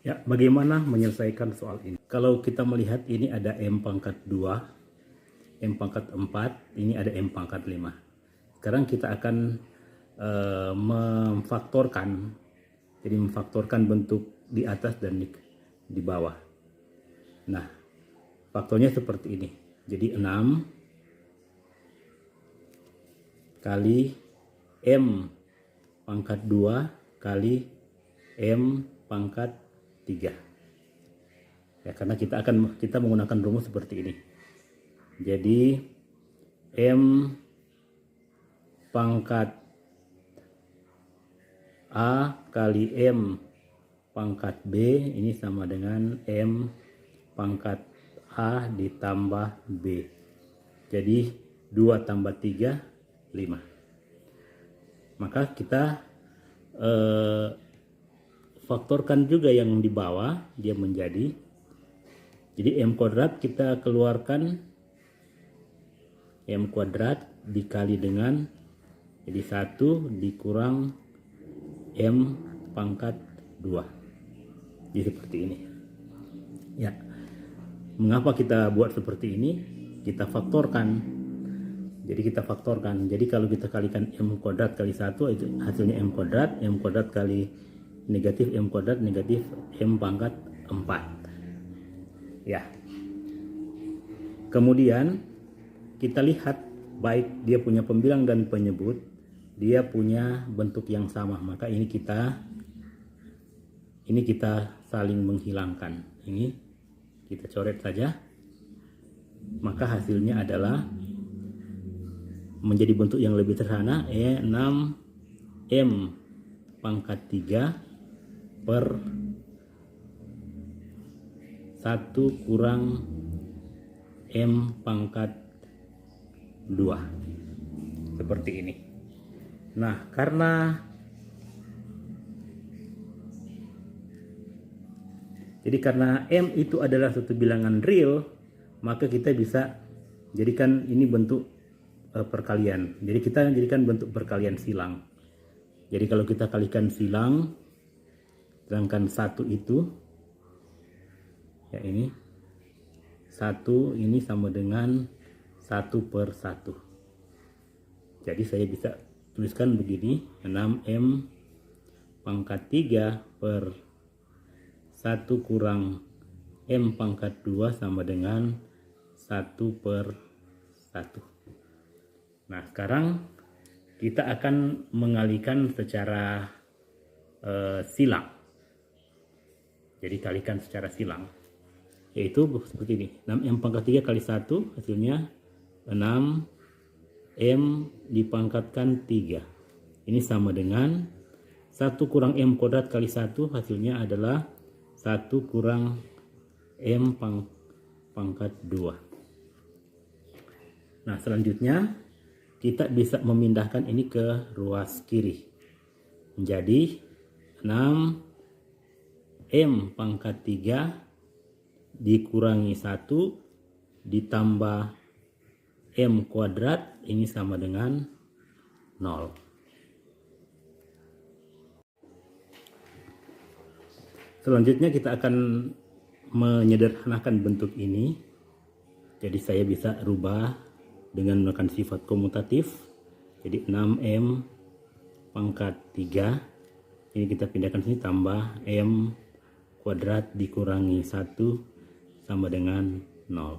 Ya, bagaimana menyelesaikan soal ini? Kalau kita melihat ini ada M pangkat 2, M pangkat 4, ini ada M pangkat 5. Sekarang kita akan memfaktorkan, jadi memfaktorkan bentuk di atas dan di bawah. Nah, faktornya seperti ini. Jadi 6 kali M pangkat 2 kali M pangkat 3. Ya, karena kita menggunakan rumus seperti ini. Jadi M pangkat A kali M pangkat B ini sama dengan M pangkat A ditambah B. Jadi 2 tambah 3, 5. Maka kita faktorkan juga yang di bawah, dia menjadi, jadi M kuadrat kita keluarkan, M kuadrat dikali dengan, jadi 1 dikurang M pangkat 2. Jadi seperti ini. Ya, mengapa kita buat seperti ini? Kita faktorkan. Jadi kita faktorkan. Jadi kalau kita kalikan M kuadrat kali 1, itu hasilnya M kuadrat kali negatif M kuadrat negatif M pangkat 4. Ya. Kemudian kita lihat baik dia punya pembilang dan penyebut, dia punya bentuk yang sama, maka ini kita saling menghilangkan. Ini kita coret saja. Maka hasilnya adalah menjadi bentuk yang lebih sederhana, 6M pangkat 3 per 1 kurang M pangkat 2. Seperti ini. Nah, karena M itu adalah suatu bilangan real, maka kita bisa jadikan ini bentuk perkalian. Jadi kita jadikan bentuk perkalian silang. Jadi kalau kita kalikan silang, sedangkan 1 itu, ya ini, 1 ini sama dengan 1 per 1. Jadi saya bisa tuliskan begini, 6M pangkat 3 per 1 kurang M pangkat 2 sama dengan 1 per 1. Nah, sekarang kita akan mengalihkan secara silang. Jadi kalikan secara silang, yaitu seperti ini. 6M pangkat 3 kali 1 hasilnya 6M dipangkatkan 3. Ini sama dengan 1 kurang M kuadrat kali 1 hasilnya adalah 1 kurang M pangkat 2. Nah, selanjutnya kita bisa memindahkan ini ke ruas kiri. Menjadi 6M pangkat 3 dikurangi 1 ditambah M kuadrat, ini sama dengan 0. Selanjutnya kita akan menyederhanakan bentuk ini. Jadi saya bisa rubah dengan menggunakan sifat komutatif. Jadi 6M pangkat 3 ini kita pindahkan sini, tambah M kuadrat dikurangi 1 sama dengan 0.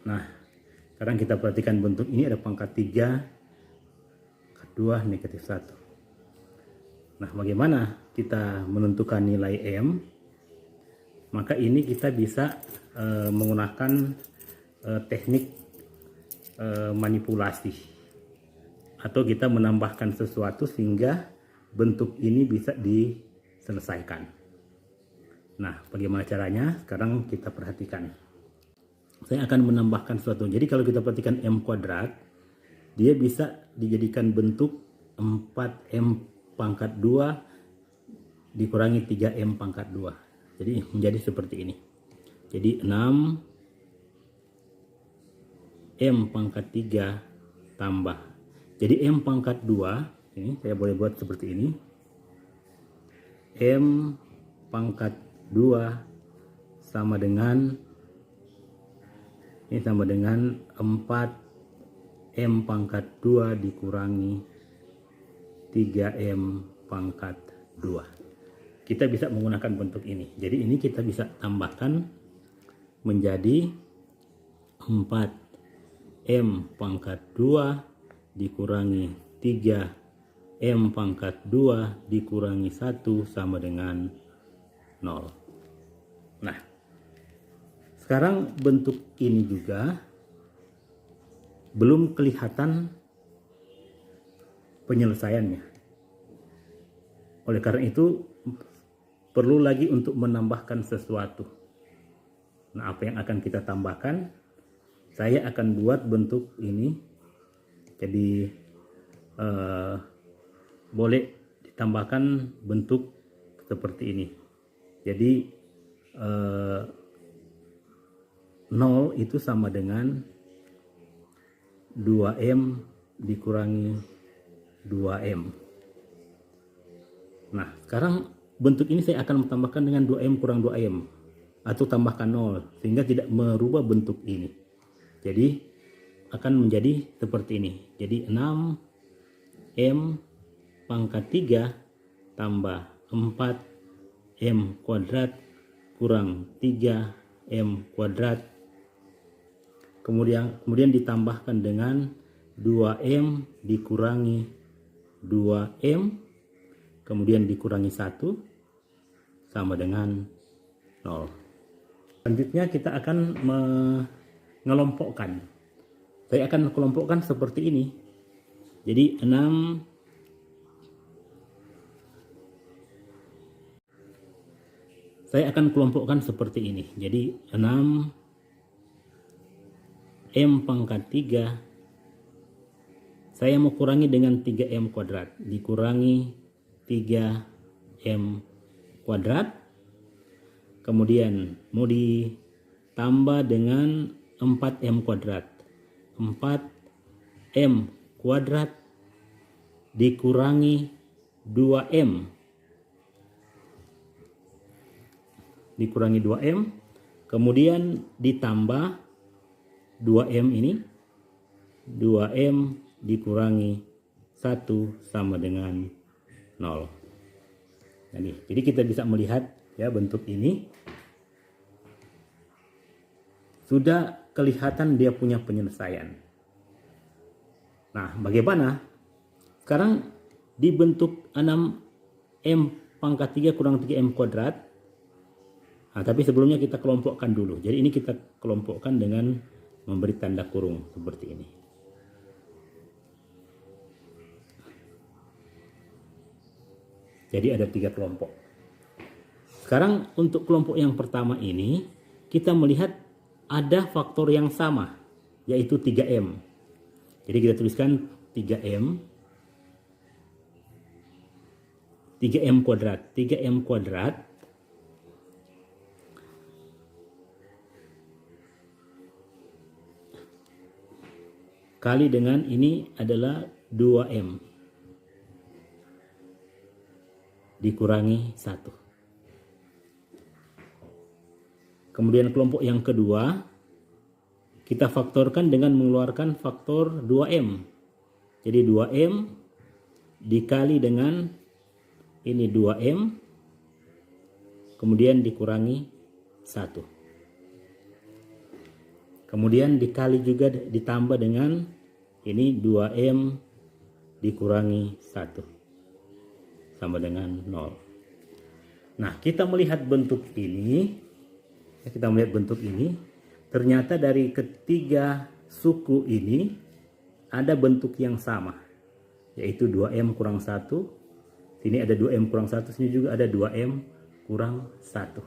Nah, sekarang kita perhatikan bentuk ini, ada pangkat 3 pangkat 2 negatif 1. Nah, bagaimana kita menentukan nilai M? Maka ini kita bisa menggunakan teknik manipulasi, atau kita menambahkan sesuatu sehingga bentuk ini bisa diselesaikan. Nah, bagaimana caranya? Sekarang kita perhatikan. Saya akan menambahkan sesuatu. Jadi kalau kita perhatikan M kuadrat, dia bisa dijadikan bentuk 4M pangkat 2 dikurangi 3M pangkat 2. Jadi menjadi seperti ini. Jadi 6M pangkat 3 tambah. Jadi M pangkat 2, ini saya boleh buat seperti ini. M pangkat 2 sama dengan 4M pangkat 2 dikurangi 3M pangkat 2. Kita bisa menggunakan bentuk ini. Jadi ini kita bisa tambahkan menjadi 4M pangkat 2 dikurangi 3M pangkat 2 dikurangi 1 sama dengan 0. Nah, sekarang bentuk ini juga belum kelihatan penyelesaiannya. Oleh karena itu perlu lagi untuk menambahkan sesuatu. Nah, apa yang akan kita tambahkan? Saya akan buat bentuk ini. Jadi boleh ditambahkan bentuk seperti ini. Jadi 0 itu sama dengan 2M dikurangi 2M. Nah, sekarang bentuk ini saya akan tambahkan dengan 2M kurang 2M atau tambahkan 0 sehingga tidak merubah bentuk ini. Jadi akan menjadi seperti ini. Jadi 6M pangkat 3 tambah 4M kuadrat kurang 3M kuadrat. Kemudian ditambahkan dengan 2M dikurangi 2M, kemudian dikurangi 1 sama dengan 0. Selanjutnya kita akan mengelompokkan. Saya akan kelompokkan seperti ini. Jadi 6 saya akan kelompokkan seperti ini. Jadi 6M pangkat 3 saya mau kurangi dengan 3M kuadrat dikurangi 3M kuadrat, kemudian mau ditambah dengan 4M kuadrat 4M kuadrat dikurangi 2M kemudian ditambah 2M ini 2M dikurangi 1 sama dengan 0. Jadi kita bisa melihat ya bentuk ini sudah kelihatan dia punya penyelesaian. Nah, bagaimana? Sekarang dibentuk 6M pangkat 3 kurang 3M kuadrat. Nah, tapi sebelumnya kita kelompokkan dulu. Jadi ini kita kelompokkan dengan memberi tanda kurung seperti ini. Jadi ada 3 kelompok. Sekarang untuk kelompok yang pertama ini kita melihat ada faktor yang sama, yaitu 3M. Jadi kita tuliskan 3M kuadrat. 3M kuadrat kali dengan ini adalah 2M dikurangi 1. Kemudian kelompok yang kedua kita faktorkan dengan mengeluarkan faktor 2M. Jadi 2M dikali dengan ini 2M kemudian dikurangi 1. Kemudian dikali juga ditambah dengan ini 2M dikurangi 1 sama dengan 0. Nah, kita melihat bentuk ini. Ternyata dari ketiga suku ini ada bentuk yang sama, yaitu 2M kurang 1. Sini ada 2M kurang 1, sini juga ada 2M kurang 1.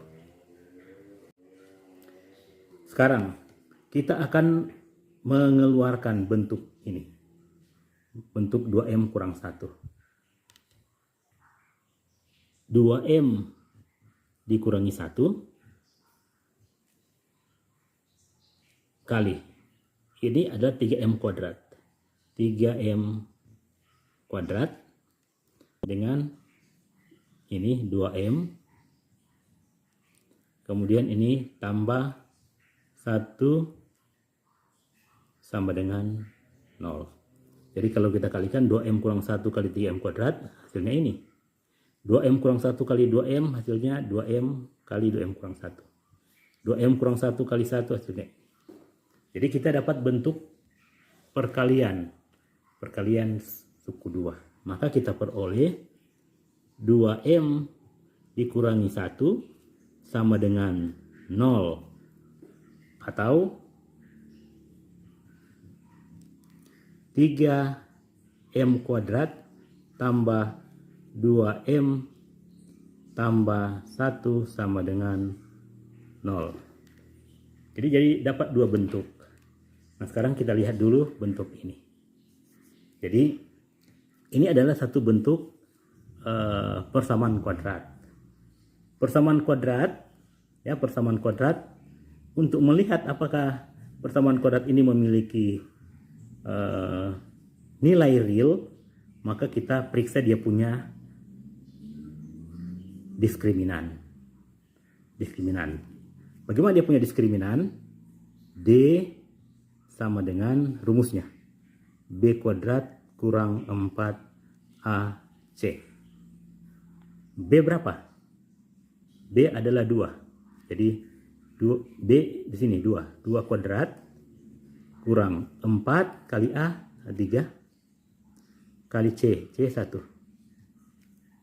Sekarang kita akan mengeluarkan bentuk ini. Bentuk 2M kurang 1. 2M dikurangi 1 kali ini ada 3M kuadrat. 3M kuadrat dengan ini 2M kemudian ini tambah 1 sama dengan 0. Jadi kalau kita kalikan 2M kurang 1 kali 3M kuadrat, hasilnya ini. 2M kurang 1 kali 2M, hasilnya 2M kali 2M kurang 1. 2M kurang 1 kali 1, hasilnya. Jadi kita dapat bentuk perkalian suku 2. Maka kita peroleh 2M dikurangi 1 sama dengan 0. Atau 3M kuadrat tambah 2M tambah 1 sama dengan 0. Jadi dapat dua bentuk. Nah, sekarang kita lihat dulu bentuk ini. Jadi ini adalah satu bentuk persamaan kuadrat. Persamaan kuadrat untuk melihat apakah persamaan kuadrat ini memiliki nilai real, maka kita periksa dia punya diskriminan. Bagaimana dia punya diskriminan? D sama dengan rumusnya B kuadrat kurang 4AC. B berapa? B adalah 2. Jadi B di sini 2 kuadrat kurang 4 kali A 3 kali C 1.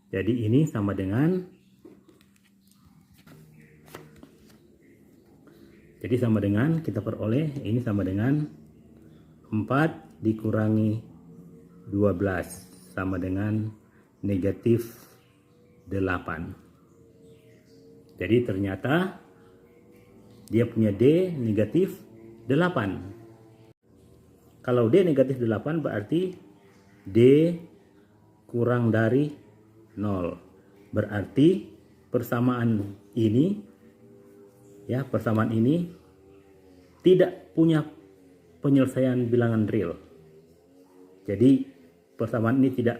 Jadi ini sama dengan kita peroleh ini sama dengan 4 dikurangi 12 sama dengan negatif 8. Jadi ternyata dia punya D negatif 8. Kalau D negatif 8 berarti D kurang dari 0. Berarti persamaan ini tidak punya penyelesaian bilangan real. Jadi persamaan ini tidak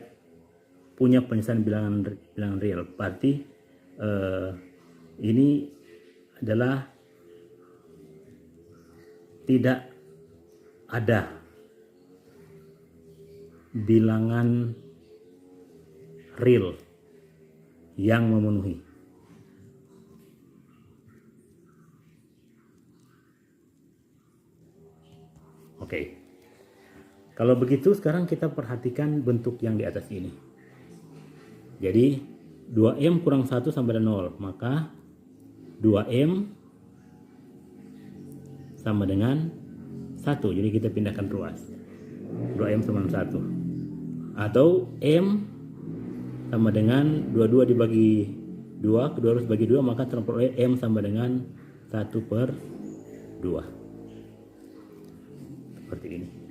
punya penyelesaian bilangan real. Berarti ini adalah tidak ada bilangan real yang memenuhi. Oke. Kalau begitu sekarang kita perhatikan bentuk yang di atas ini. Jadi 2M kurang 1 sama dengan 0, maka 2M sama dengan 1. Jadi kita pindahkan ruas. 2M sama dengan 1. Atau M sama dengan 22 dibagi 2, kedua harus bagi 2, maka terperoleh M sama dengan 1/2. Seperti ini.